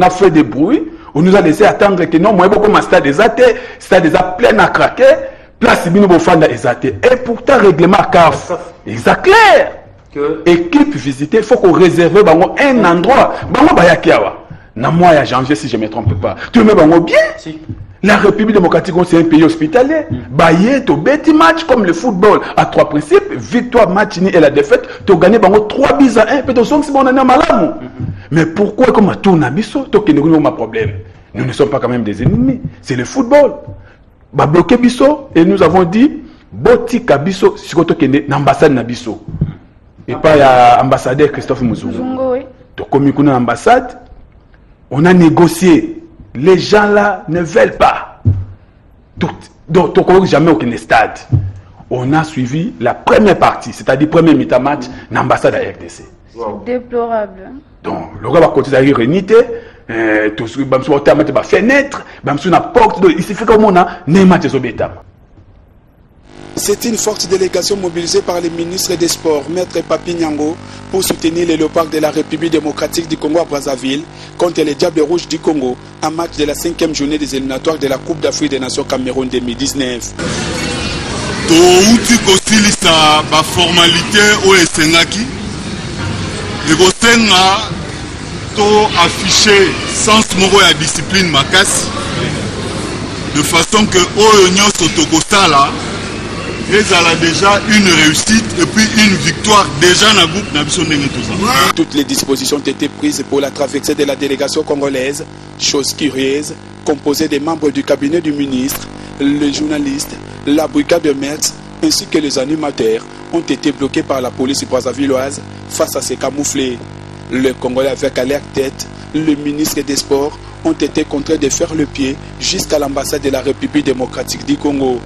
[SPEAKER 15] fait des bruits, on nous a laissé attendre que non, moi, comme un stade des athées, stade des plein à craquer, place Bino Bofanda des athées. Et pourtant, règlement CAF, c'est clair. Équipe visitée, il faut qu'on réserve un endroit. Bango Bayakiawa. Na mois à janvier, si je ne me trompe pas. Tu me bango bien? La République démocratique, c'est un pays hospitalier. Baye, tu bêtis match comme le football. À 3 principes, victoire, match et la défaite, tu gagnes 3-1. Peut-être si on en a malade. Mais pourquoi, comme à tout Nabiso, tu as un problème? Nous ne sommes pas quand même des ennemis. C'est le football. Ba bloqué Bisso, et nous avons dit, Boti Kabiso, si tu es l'ambassade Nabiso. Et pas l'ambassadeur Christophe Mouzungu. Donc, comme il y a une ambassade, on a négocié. Les gens là ne veulent pas. Donc, jamais aucun stade. On a suivi la première partie, c'est-à-dire premier mi-temps match, l'ambassade à RDC.
[SPEAKER 4] C'est déplorable.
[SPEAKER 15] Donc, le gars va continuer à y réuniter. Tout ce qui va mettre la fenêtre, la porte, il suffit qu'on a un match de
[SPEAKER 16] C'est une forte délégation mobilisée par le ministre des Sports, Maître Papi Nyango, pour soutenir les léopards de la République démocratique du Congo à Brazzaville contre les Diables Rouges du Congo, en match de la 5e journée des éliminatoires de la Coupe d'Afrique des Nations Cameroun 2019.
[SPEAKER 17] Touti kosilisa ba formalité o esengaki ekosenga to afficher sens moko ya discipline makasi de façon que oyo nyonso tokosala ezala déjà une réussite et puis une victoire déjà na groupe na biso ndenge tozala.
[SPEAKER 16] Toutes les dispositions ont été prises pour la traversée de la délégation congolaise, chose curieuse, composée des membres du cabinet du ministre, les journalistes, la brigade de Merckx ainsi que les animateurs ont été bloqués par la police brazzavilloise face à ces camouflés. Le Congolais avec à leur tête, le ministre des Sports ont été contraints de faire le pied jusqu'à l'ambassade de la République démocratique du Congo.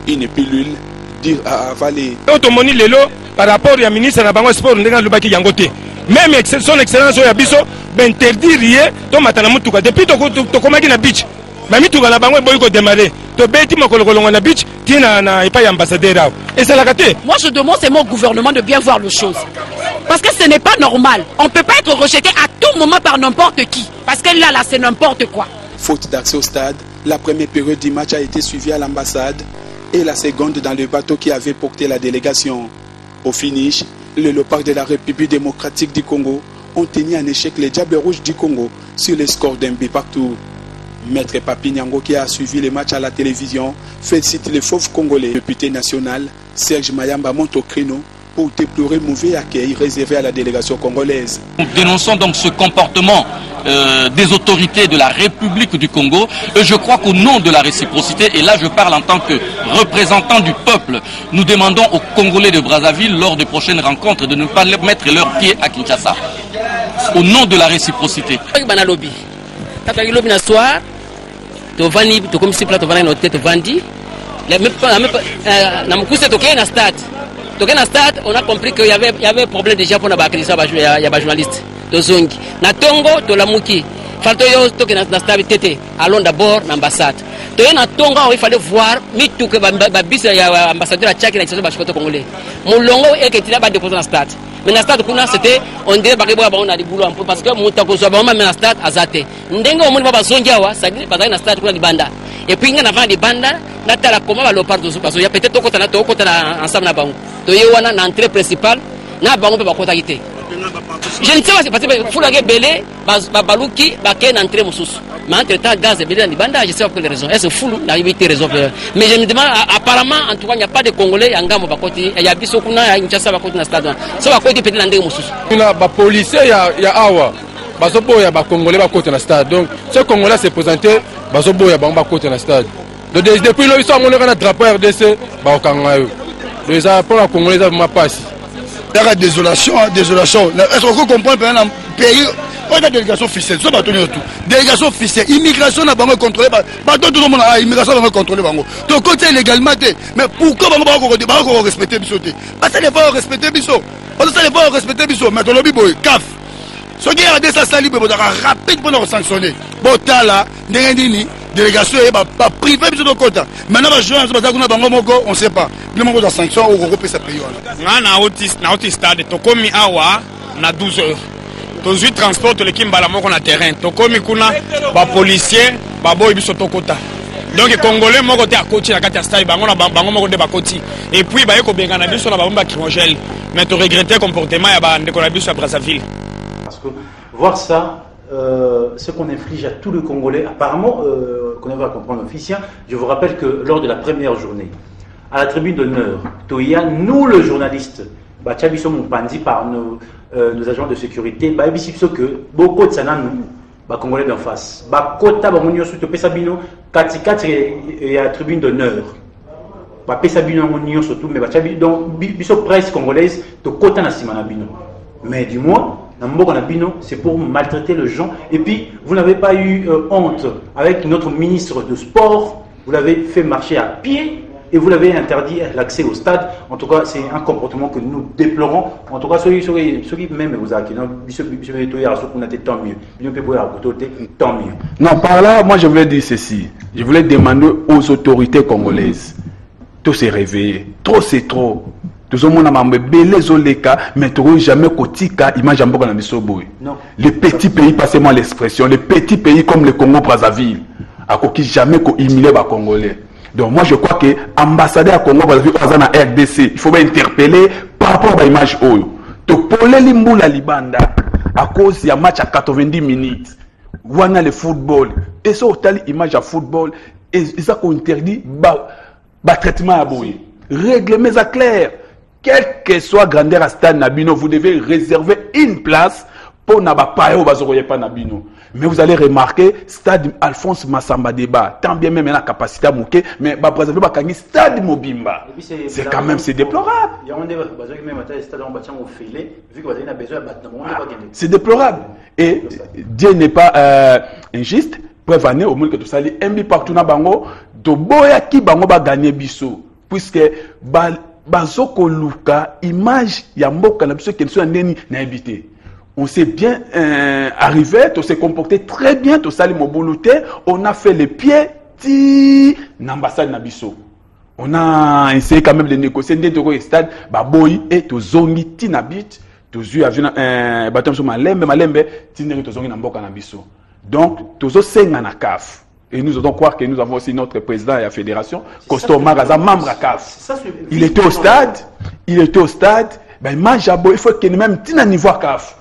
[SPEAKER 16] Une pilule dire à avaler.
[SPEAKER 18] Automoni lelo par rapport au ministre na bango sport ndenge lubaki yangote. Même son excellence ya biso interdire rien to matana mutuka depuis to komaki na beach. Mami tuka la bango boy ko démarrer. To beti makolokolonga na beach tina na epa ambassadeur. Et c'est la gâté.
[SPEAKER 11] Moi je demande c'est mon gouvernement de bien voir les choses. Parce que ce n'est pas normal. On ne peut pas être rejeté à tout moment par n'importe qui. Parce que là c'est n'importe quoi.
[SPEAKER 16] Faute d'accès au stade, la première période du match a été suivie à l'ambassade et la seconde dans le bateau qui avait porté la délégation. Au finish, les léopards de la République démocratique du Congo ont tenu en échec les Diables Rouges du Congo sur le score d'un but partout. Maître Papi Nyango, qui a suivi les matchs à la télévision, félicite les fauves congolais. Le député national Serge Mayamba monte au créneau pour déplorer le mauvais accueil réservé à la délégation congolaise.
[SPEAKER 19] Nous dénonçons donc ce comportement des autorités de la République du Congo. Et je crois qu'au nom de la réciprocité, et là je parle en tant que représentant du peuple, nous demandons aux Congolais de Brazzaville, lors des prochaines rencontres, de ne pas mettre leurs pieds à Kinshasa. Au nom de la réciprocité.
[SPEAKER 11] On a compris qu'il y avait un problème déjà pour les journalistes. Na Tongo, Tolamuki. Allons d'abord à l'ambassade. Il fallait voir l'ambassadeur à Tchak et l'ambassadeur congolais. Moulongo est qu'il a déposé dans le stade. Mais dans le stade, c'était, on dirait que on a des boulots parce que mon taco soit vraiment dans le stade à Zate. N'dengo on va zongiawa, ça dit pas dans le stade pour les bandas. Et puis, il y a avant des bandas, Natala comment va le parler parce qu'il y a peut-être au côté ensemble là-bas. Donc, il y a une entrée principale, n'a pas de côté. Je ne sais pas si parce que faut la belé, baluki, baken entrée moussous. Mais entre temps, gaz et belé dans les bandas, je sais pas pour les raisons. Est-ce fou, il y a 8 raisons. Mais je me demande, apparemment, en tout cas, il n'y a pas de Congolais en gamme au côté. Il y a biso kuna, il y a une côté dans le stade. Ça va côté peut-être dans les moussous.
[SPEAKER 18] Il y a des policiers, il y a awa. Bazobo il y a des Congolais à côté dans le stade. Donc, ce Congolais s'est présenté, Bazobo il y a des côté dans le stade. Donc, depuis là, ils sont à mon drapeau RDC, Baokangayo. Donc, ça pour la Congolais, ça ne m'a pas.
[SPEAKER 20] Il y a désolation, désolation. Est-ce qu'on comprend que un pays, on a délégation officielle, ça va tenir tout. Délégation officielle, immigration n'a pas contrôlé, tout le monde a immigration n'a pas contrôlé. Donc, côté illégalement, mais pourquoi on va respecter Bissot? Parce que n'est pas respecter Bissot. Parce que n'est pas respecter Bissot. Mais dans le Bible, CAF, Ce qui est ça, ça libre, rapide pour nous sanctionner. Bon, t'as là, délégation, privé, maintenant, on ne sait pas. Le moment de sanction, on repère sa période.
[SPEAKER 18] On a un stade, Tokomi Awa, na 12 heures. Tozu transporte l'équipe balamoko na terrain. Tokomi kuna, ba policier, ba boy biso tokota. Donc les Congolais moko te akoti na kati ya stade, bango moko de bakoti. Et puis ba yeko bengana biso na ba bomba crimogène. Mais to regretter comportement ya ba ndeko na biso à Brazzaville.
[SPEAKER 21] Parce que voir ça, ce qu'on inflige à tous les Congolais, apparemment, qu'on va comprendre officiel, je vous rappelle que lors de la première journée, à la tribune d'honneur, Toya, nous le journaliste, Bachabiso Moupandi par nos agents de sécurité, Babiso que beaucoup de Sanan, Congolais d'en face, Bakota, Bamunio Souto Pesabino, Katikati et à la tribune d'honneur. Pesabino, Munio surtout, mais Bachabi, donc Biso presse congolaise, to Kota Nasimanabino. Mais du moins, c'est pour maltraiter les gens. Et puis, vous n'avez pas eu honte avec notre ministre de sport. Vous l'avez fait marcher à pied et vous l'avez interdit l'accès au stade. En tout cas, c'est un comportement que nous déplorons. En tout cas, ceux qui même vous tant mieux.
[SPEAKER 15] Non, par là, moi je voulais dire ceci. Je voulais demander aux autorités congolaises de se réveiller. Trop, c'est trop. Tout le monde a belé zoleka, mais tu n'auras jamais kotika image en boka na bisoboy. Les petits pays, passez-moi l'expression, les petits pays comme le Congo Brazzaville, à qui jamais ko humilier les Congolais. Donc moi je crois que l'ambassadeur à Congo Brazzaville, à RDC, il faut interpeller par rapport à l'image oyo. To pole limbula libanda à cause il y a match à 90 minutes. Wana le football et ça tali image à football et ça qu'on interdit ba traitement à boy. Règle mais à clair. Quelle que soit grandeur à stade Nabino, vous devez réserver une place pour Nabapayo pas Nabino. Mais vous allez remarquer, stade Alphonse Massamba Débat, tant bien même la capacité à mouquer, mais Brazzaville Bakangi, stade Mobimba. C'est quand même, c'est déplorable. C'est déplorable. Et Dieu n'est pas injuste. Preuve année, au moins que tout ça, les MB partout na bango, de boya qui bango ba gagner biso. Puisque, bazoko luka image ya mboka na biso kenso ya ndeni na habité. On s'est bien arrivé, on s'est comporté très bien, to sali mobuluté, on a fait les pieds ti l'ambassade na biso. On a essayé quand même de négocier ndeko stade ba boy et to zongi ti na bit, to zu avion batam so malembe ti ndeko to zongi na mboka na biso. Donc to zo senga na CAF. Et nous allons croire que nous avons aussi notre président et la fédération, Costo Magaza, membre à CAF. Il était au stade, ben Majabo, il faut qu'il même tine à niveau CAF.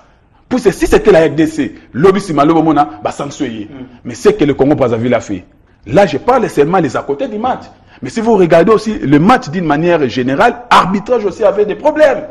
[SPEAKER 15] Pour si c'était la RDC, l'obis Simalo Mona, bah sanctionner. Mais c'est que le Congo Brazzaville a fait. Là, je parle seulement des à côté du match. Mais si vous regardez aussi le match d'une manière générale, arbitrage aussi avait des problèmes.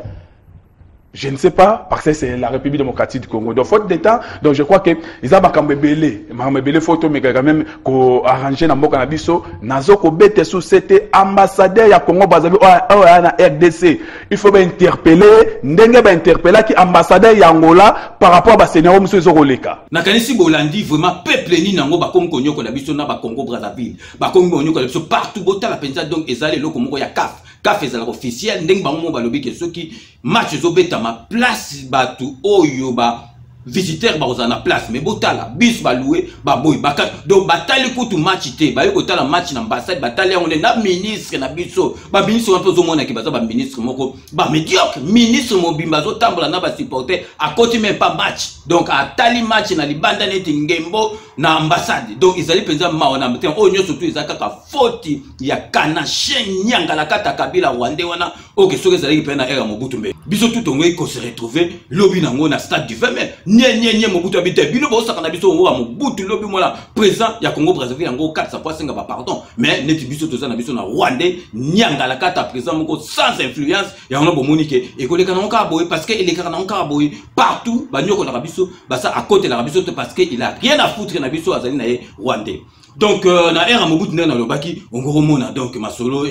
[SPEAKER 15] Je ne sais pas, parce que c'est la République démocratique du Congo. Donc, faute d'état, donc je crois que ils ont belé photo, mais quand même, qu'on arrangé dans Mboka Nabiso, Nazo ko bete sous c'était ambassadeur ya Congo Brazzaville, na RDC. Il faut interpeller, ndenge ba interpeller qui ambassadeur ya Angola par rapport à Seigneur Monsieur Zoroleka.
[SPEAKER 2] Nakanisi Bolandi vraiment peuple ni nango ba Congo Nyoko Nabiso na ba Congo Brazzaville. Ba Congo Nyoko Nabiso partout bota la pensa donc ezale loko moko ya CAF. CAF est officiel ndenge bango balobi ke soki match zobeta ma place batu oyo ba visiteur ba ozana place mais botala bis ba louer ba boy ba donc batali kutu match te ba yoko tala match na ambassade batali on est na ministre na biso ba ministre un peu zo mona ke baza ba ministre moko ba médiocre ministre mobimba zo tambola na ba supporter à côté même pas match donc atali match na libanda neti ngembo na ambassade donc ils allaient penser maona meten onyo surtout izaka ka faute ya kanache nyanga la kata kabila rwandais wana oke soke zali pena era mobutu mbe biso tout on ko se retrouver lobby nango na stade du 20 mai nye mobutu abite bino bo sakana biso ngo mobutu lobby mola président ya Congo Brazzaville ngo 400.5 ba pardon mais neti biso to na biso na rwandais nyanga la kata président moko sans influence ya ono bomonike et ko leka na ka boy parce que il est na ka boy partout ba nyoko na biso ba ça à côté la biso parce que il a rien à foutre na biso azali na rwandais. Donc na era mobutu na lobaki ngoromona donc masolo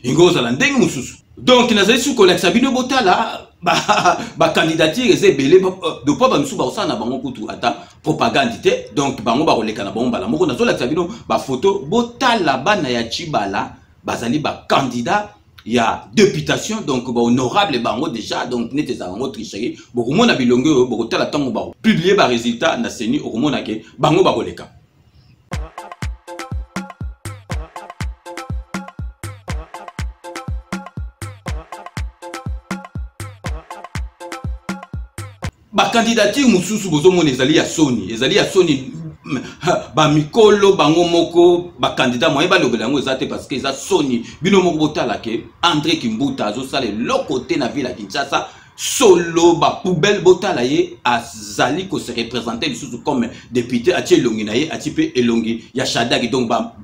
[SPEAKER 2] ingoza la ndenge mususu. Donc nazali sous collecte sabino botala ba candidature eze belé de pas ba musu ba osana bango kutu ata propagande te donc bango ba koleka na bango bala moko nazo la sabino ba photo botala bana ya Chibala bazali ba candidat il y a députation, donc honorable bango déjà, donc n'était pas bango tricherie. Beaucoup mon abilongo, beaucoup tel temps bango. Publier ba résultat na seni au moment que bango bagoleka. Ba candidature mususu bozo mon ezali ya Sony ba mikolo bango moko ba candidat moyen ba lobela ngo ezate parce que eza Sony bino moko botala ke André Kimbuta azo sale lokote na ville ya Kinshasa solo ba poubelle botala ye azali ko se représenter lisusu comme député atie elongi na ye atie pe elongi ya Shadaki donc ba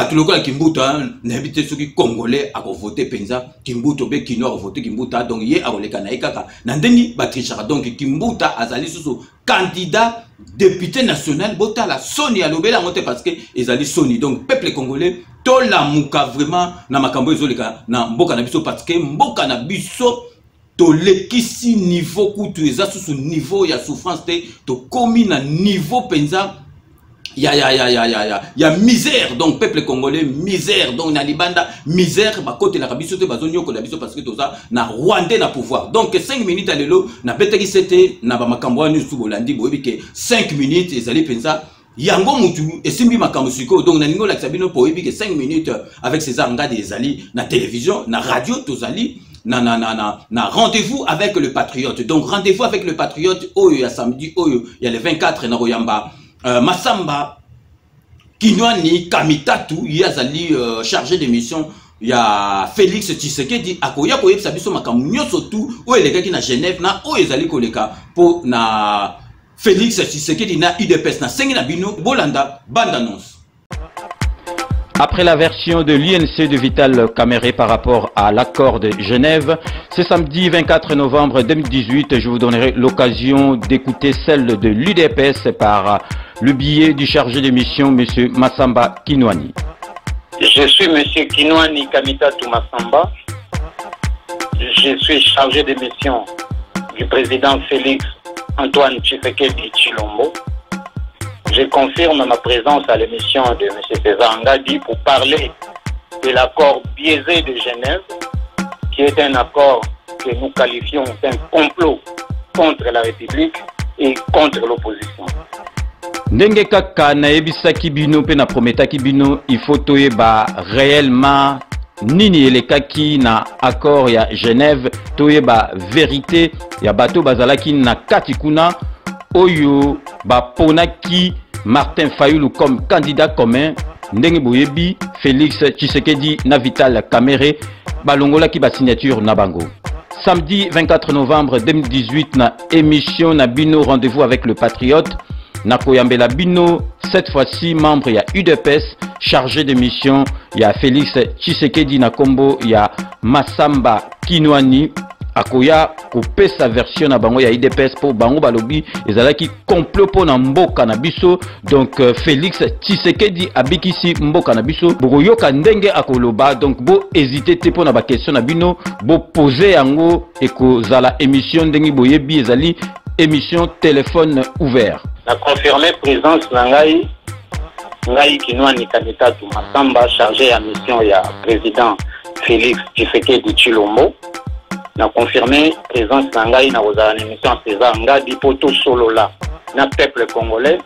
[SPEAKER 2] tuloko la Kimbuta na habité soki congolais a voter penza Kimbuta be kino a voter Kimbuta donc ye a oleka na kaka na ndeni ba trichara donc Kimbuta azali susu candidat député national botala Sony alobela ngote parce que ezali Sony donc peuple congolais to la muka vraiment na makambo ezoleka na mboka na biso parce que mboka na biso to lekisi niveau kutu eza sous niveau ya souffrance te to komi na niveau penza ya misère donc peuple congolais misère donc na libanda misère ba côté la biso te bazonyo ko la biso parce que toza na Rwandais na pouvoir donc 5 minutes à lelo na beteki c'était na ba makambo anu su bolandi boyebi ke 5 minutes ezali penza yango mutu esimbi makambo siko donc na ningo la sabino boyebi ke 5 minutes avec César Ngade ezali na télévision na radio tozali na rendez-vous avec le patriote. Donc rendez-vous avec le patriote oyo ya samedi oyo ya le 24 na Royamba Masamba Kinwani Kamitatu yazali chargé de mission ya Félix Tshisekedi akoya koyebisa biso makambo nyonso tu oyo elekaki na Genève na oyo ezali koleka po na Félix Tshisekedi na UDPS na sengi na bino bolanda bande annonce.
[SPEAKER 1] Après la version de l'UNC de Vital Kamerhe par rapport à l'accord de Genève, ce samedi 24 novembre 2018, je vous donnerai l'occasion d'écouter celle de l'UDPS par le biais du chargé de mission, M. Masamba Kinwani.
[SPEAKER 22] Je suis M. Kinwani Kamitatu Masamba. Je suis chargé de mission du président Félix Antoine Tshisekedi Tshilombo. Je confirme ma présence à l'émission de M. César Ngadi pour parler de l'accord biaisé de Genève, qui est un accord que nous qualifions d'un complot contre la République et contre l'opposition.
[SPEAKER 1] Ndenge kaka na ebisaki bino pe na prometaki bino il faut toyeba réellement nini elekaki na accord ya Genève toyeba vérité ya bato bazalaki na katikuna oyo baponaki Martin Fayulu comme candidat commun ndenge boyebi Félix Tshisekedi na Vital Kamerhe balongola ki ba signature na bango. Samedi 24 novembre 2018 na émission na bino rendez-vous avec le patriote na koyambela bino cette fois-ci membre ya UDPS chargé de mission ya Félix Tshisekedi na kombo ya Masamba Kinwani akoya kopesa version na bango ya UDPS pour bango balobi ezalaki complot po na mboka na biso donc Félix Tshisekedi abikisi mboka na biso bokoyoka ndenge akoloba donc bo hésiter te po na ba question na bino bo poser yango ekozala émission ndenge boyebi ezali émission téléphone ouvert.
[SPEAKER 22] La confirmé présence na ngai Kinwani Kamitatu Masamba chargé à mission ya président Félix Tshisekedi Tshilombo. Na confirmé présence na ngai na kozala na émission César Ngadi poto solo la na peuple congolais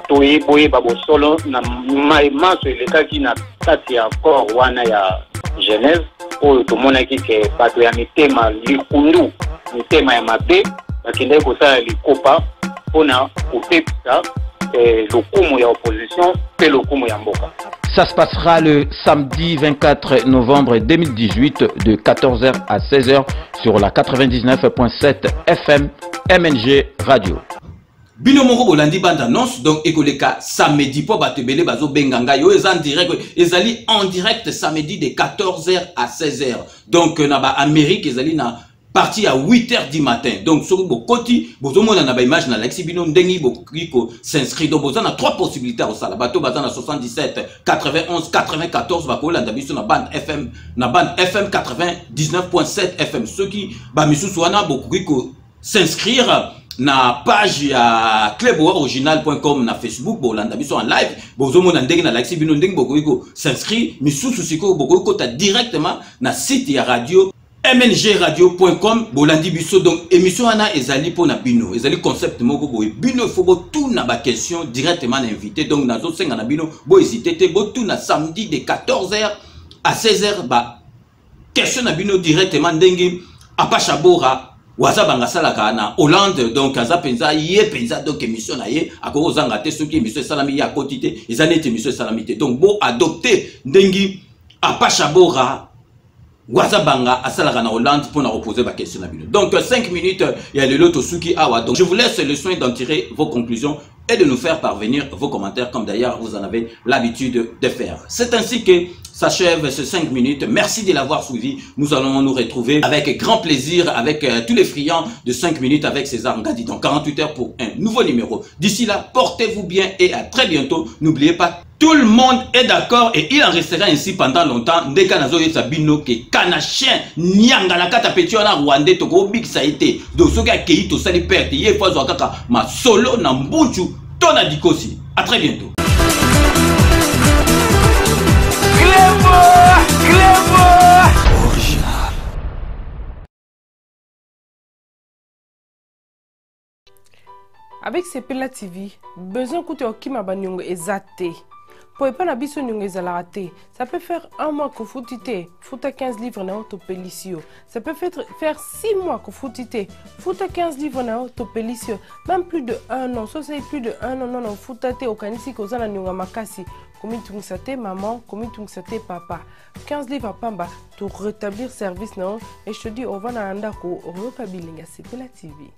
[SPEAKER 22] toyeboye babo solo na maso elekaki na kati ya accord wana ya Genève oyo tomonaki ke bato ya mitema likundu mitema ya mabe bakendaki kosala likopa mpona kopepisa lokumu ya opposition pe lokumu ya mboka.
[SPEAKER 1] Ça se passera le samedi 24 novembre 2018 de 14h à 16h sur la 99.7 FM MNG Radio.
[SPEAKER 2] Bino moko bolandi bande annonce donc ekoleka samedi po batebele bazo benganga yo en direct ezali en direct samedi de 14h à 16h donc na ba Amérique ezali na parti à 8h du matin. Donc, sur le côté, vous avez une image dans l'exhibino, vous s'inscrit. Donc, vous avez 3 possibilités au salle. Bateau, vous avez 77, 91, 94, vous avez la bande FM, na bande FM 99.7 FM. Ceux qui, bah, monsieur Souana, beaucoup s'inscrire na page ya cluboriginal.com na Facebook bolanda biso en live bozomona ndenge na like bino ndenge bokoiko s'inscrit misusu siko bokoiko ta directement na site ya radio mngradio.com bolandi biso. Donc émission ana ezali po na bino ezali concept moko boye bino faut tout na ba question directement invité. Donc nazo senga na bino bo hésiter te bo tout na samedi de 14h à 16h ba question na bino directement ndenge apachabora waza banga salaka na Hollande. Donc aza penza ye penza donc émission na ye akoko zanga te soki émission salami ya quotité ezali émission salamité. Donc bo adopter ndenge apachabora Wazabanga asalaka na Hollande pour nous reposer ma question. Donc 5 minutes, il y a le loto suki awa. Donc je vous laisse le soin d'en tirer vos conclusions et de nous faire parvenir vos commentaires comme d'ailleurs vous en avez l'habitude de faire. C'est ainsi que s'achève ces 5 minutes. Merci de l'avoir suivi. Nous allons nous retrouver avec grand plaisir avec tous les friands de 5 minutes avec César Ngadi dans 48 heures pour un nouveau numéro. D'ici là, portez-vous bien et à très bientôt. N'oubliez pas, tout le monde est d'accord et il en restera ainsi pendant longtemps. Ndeka nazo yesa bino ke kanachien nyanga la kata petio na Rwanda toko big ça été. Donc soki akei to sali perte ye fois kaka ma solo na mbuchu tona dikosi. À très bientôt.
[SPEAKER 3] Original. Avec Sepela TV, besoin coûte au Kima Banyongo exaté. Pour pas na biso nyongo ezala raté. Ça peut faire 1 mois que foutite, fouta 15 livres na autopélicio. Ça peut faire 6 mois que foutite, fouta 15 livres na autopélicio. Même plus de 1 an, ça c'est plus de 1 an non foutate au kanisi kozala nyonga makasi. Komi tungsate maman, komi tungsate papa. 15 livres à pamba pour rétablir service non et je te dis on va na ndako Roka Bilinga Sepela TV.